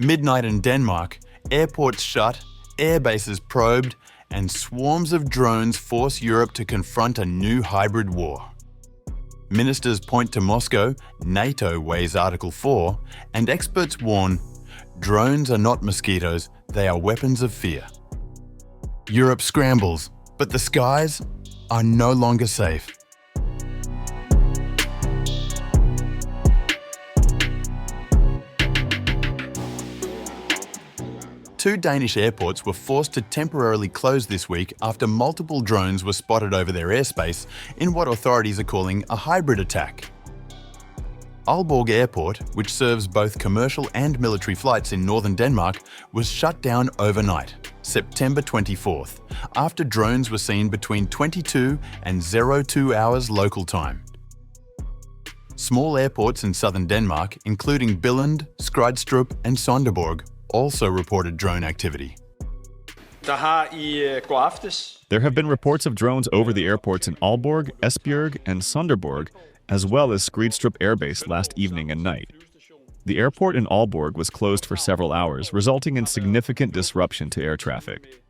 Midnight in Denmark, airports shut, airbases probed, and swarms of drones force Europe to confront a new hybrid war. Ministers point to Moscow, NATO weighs Article 4, and experts warn, drones are not mosquitoes, they are weapons of fear. Europe scrambles, but the skies are no longer safe. Two Danish airports were forced to temporarily close this week after multiple drones were spotted over their airspace in what authorities are calling a hybrid attack. Aalborg Airport, which serves both commercial and military flights in northern Denmark, was shut down overnight, September 24th, after drones were seen between 22 and 02 hours local time. Small airports in southern Denmark, including Lund, Skrydstrup and Sonderborg, also reported drone activity. There have been reports of drones over the airports in Aalborg, Esbjerg, and Sonderborg, as well as Skrydstrup airbase last evening and night. The airport in Aalborg was closed for several hours, resulting in significant disruption to air traffic.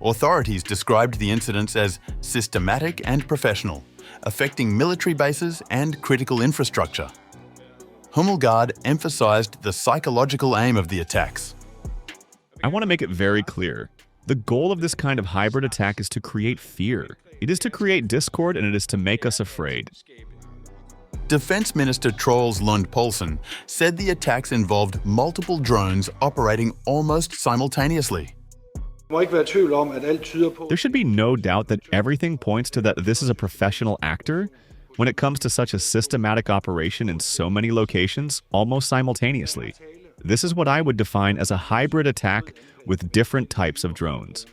Authorities described the incidents as systematic and professional, affecting military bases and critical infrastructure. Hummelgaard emphasized the psychological aim of the attacks. I want to make it very clear. The goal of this kind of hybrid attack is to create fear. It is to create discord and it is to make us afraid. Defence Minister Troels Lund Poulsen said the attacks involved multiple drones operating almost simultaneously. There should be no doubt that everything points to that this is a professional actor when it comes to such a systematic operation in so many locations almost simultaneously. This is what I would define as a hybrid attack with different types of drones.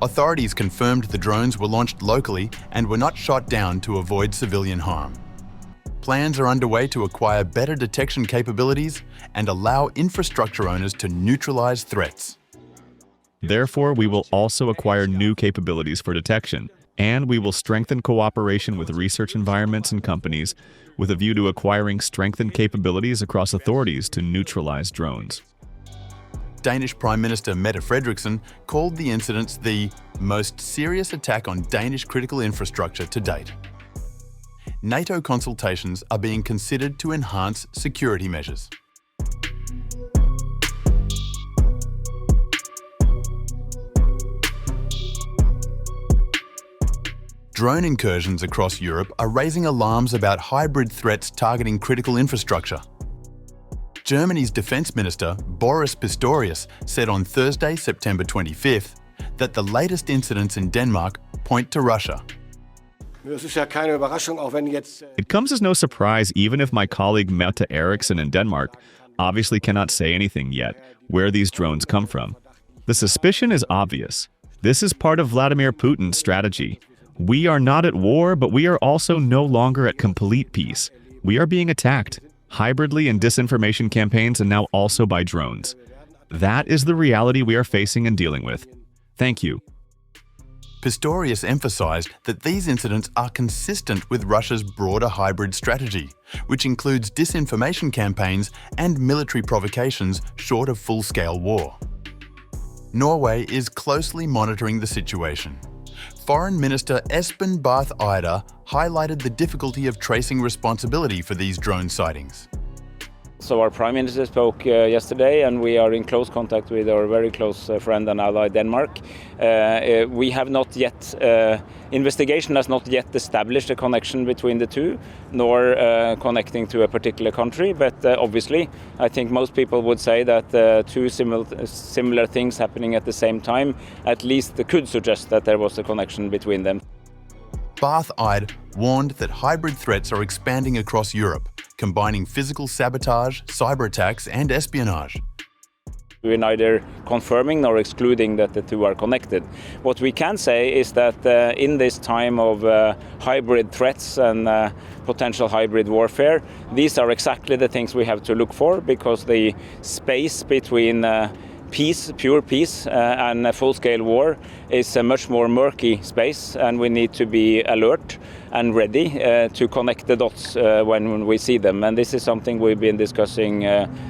Authorities confirmed the drones were launched locally and were not shot down to avoid civilian harm. Plans are underway to acquire better detection capabilities and allow infrastructure owners to neutralize threats. Therefore, we will also acquire new capabilities for detection, and we will strengthen cooperation with research environments and companies with a view to acquiring strengthened capabilities across authorities to neutralize drones. Danish Prime Minister Mette Frederiksen called the incidents the most serious attack on Danish critical infrastructure to date. NATO consultations are being considered to enhance security measures. Drone incursions across Europe are raising alarms about hybrid threats targeting critical infrastructure. Germany's Defence Minister Boris Pistorius said on Thursday, September 25th, that the latest incidents in Denmark point to Russia. It comes as no surprise, even if my colleague Mette Eriksen in Denmark obviously cannot say anything yet, where these drones come from. The suspicion is obvious. This is part of Vladimir Putin's strategy. We are not at war, but we are also no longer at complete peace. We are being attacked, hybridly in disinformation campaigns and now also by drones. That is the reality we are facing and dealing with. Thank you. Pistorius emphasized that these incidents are consistent with Russia's broader hybrid strategy, which includes disinformation campaigns and military provocations short of full-scale war. Norway is closely monitoring the situation. Foreign Minister Espen Barth Eide highlighted the difficulty of tracing responsibility for these drone sightings. So our Prime Minister spoke yesterday, and we are in close contact with our very close friend and ally Denmark. We have not yet, investigation has not yet established a connection between the two, nor connecting to a particular country. But obviously, I think most people would say that two similar things happening at the same time at least could suggest that there was a connection between them. Barth Eide warned that hybrid threats are expanding across Europe, combining physical sabotage, cyber attacks and espionage. We're neither confirming nor excluding that the two are connected. What we can say is that in this time of hybrid threats and potential hybrid warfare, these are exactly the things we have to look for, because the space between peace, pure peace, and a full-scale war is a much more murky space, and we need to be alert and ready to connect the dots when we see them. And this is something we've been discussing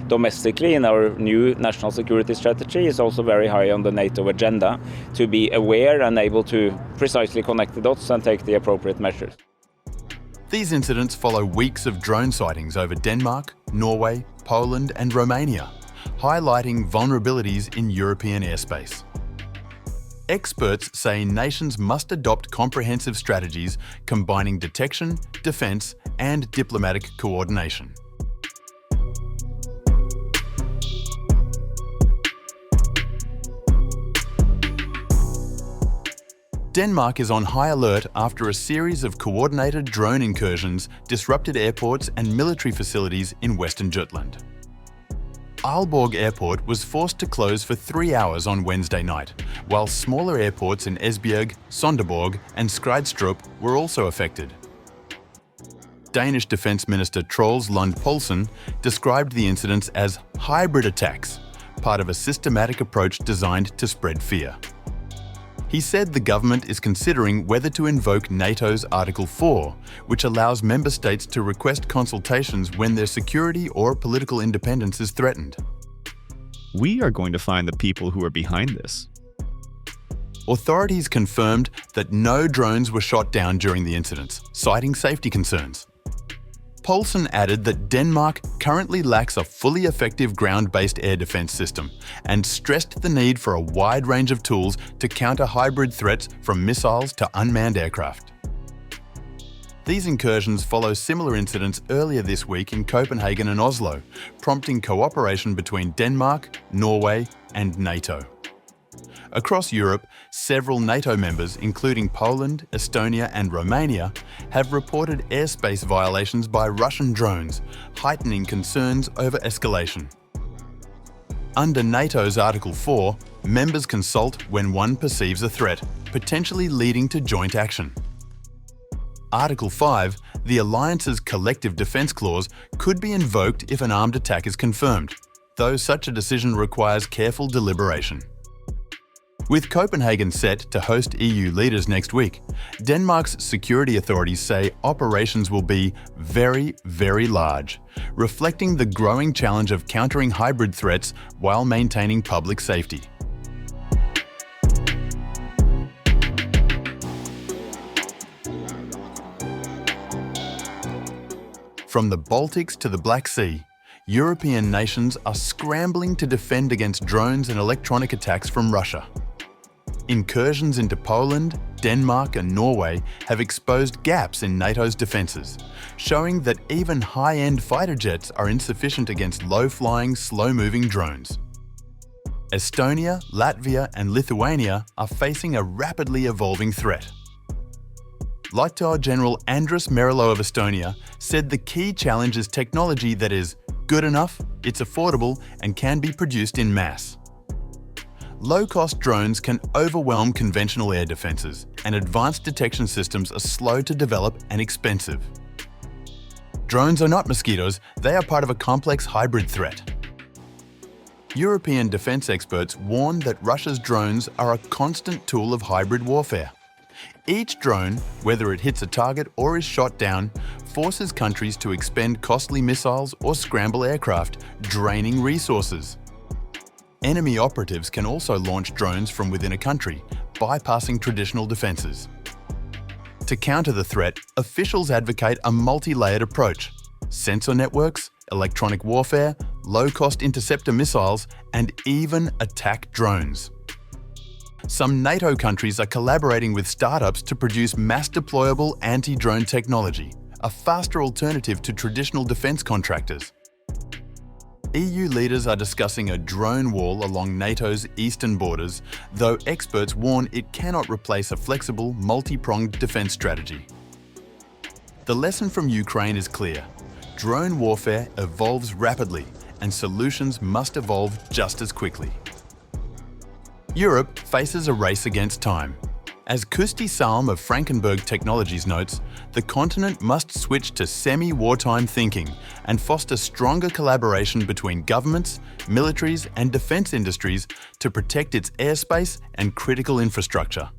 domestically in our new national security strategy. It's also very high on the NATO agenda to be aware and able to precisely connect the dots and take the appropriate measures. These incidents follow weeks of drone sightings over Denmark, Norway, Poland and Romania, highlighting vulnerabilities in European airspace. Experts say nations must adopt comprehensive strategies combining detection, defence and diplomatic coordination. Denmark is on high alert after a series of coordinated drone incursions disrupted airports and military facilities in Western Jutland. Aalborg Airport was forced to close for 3 hours on Wednesday night, while smaller airports in Esbjerg, Sonderborg and Skrydstrup were also affected. Danish Defence Minister Troels Lund Poulsen described the incidents as hybrid attacks, part of a systematic approach designed to spread fear. He said the government is considering whether to invoke NATO's Article 4, which allows member states to request consultations when their security or political independence is threatened. We are going to find the people who are behind this. Authorities confirmed that no drones were shot down during the incidents, citing safety concerns. Poulsen added that Denmark currently lacks a fully effective ground-based air defence system and stressed the need for a wide range of tools to counter hybrid threats from missiles to unmanned aircraft. These incursions follow similar incidents earlier this week in Copenhagen and Oslo, prompting cooperation between Denmark, Norway and NATO. Across Europe, several NATO members, including Poland, Estonia and Romania, have reported airspace violations by Russian drones, heightening concerns over escalation. Under NATO's Article 4, members consult when one perceives a threat, potentially leading to joint action. Article 5, the alliance's collective defence clause, could be invoked if an armed attack is confirmed, though such a decision requires careful deliberation. With Copenhagen set to host EU leaders next week, Denmark's security authorities say operations will be very, very large, reflecting the growing challenge of countering hybrid threats while maintaining public safety. From the Baltics to the Black Sea, European nations are scrambling to defend against drones and electronic attacks from Russia. Incursions into Poland, Denmark and Norway have exposed gaps in NATO's defences, showing that even high-end fighter jets are insufficient against low-flying, slow-moving drones. Estonia, Latvia and Lithuania are facing a rapidly evolving threat. Lieutenant General Andrus Merilo of Estonia said the key challenge is technology that is good enough, it's affordable and can be produced in mass. Low-cost drones can overwhelm conventional air defences, and advanced detection systems are slow to develop and expensive. Drones are not mosquitoes, they are part of a complex hybrid threat. European defence experts warn that Russia's drones are a constant tool of hybrid warfare. Each drone, whether it hits a target or is shot down, forces countries to expend costly missiles or scramble aircraft, draining resources. Enemy operatives can also launch drones from within a country, bypassing traditional defences. To counter the threat, officials advocate a multi-layered approach: sensor networks, electronic warfare, low-cost interceptor missiles, and even attack drones. Some NATO countries are collaborating with startups to produce mass-deployable anti-drone technology, a faster alternative to traditional defence contractors. EU leaders are discussing a drone wall along NATO's eastern borders, though experts warn it cannot replace a flexible, multi-pronged defence strategy. The lesson from Ukraine is clear: drone warfare evolves rapidly, and solutions must evolve just as quickly. Europe faces a race against time. As Kusti Salm of Frankenberg Technologies notes, the continent must switch to semi-wartime thinking and foster stronger collaboration between governments, militaries and defence industries to protect its airspace and critical infrastructure.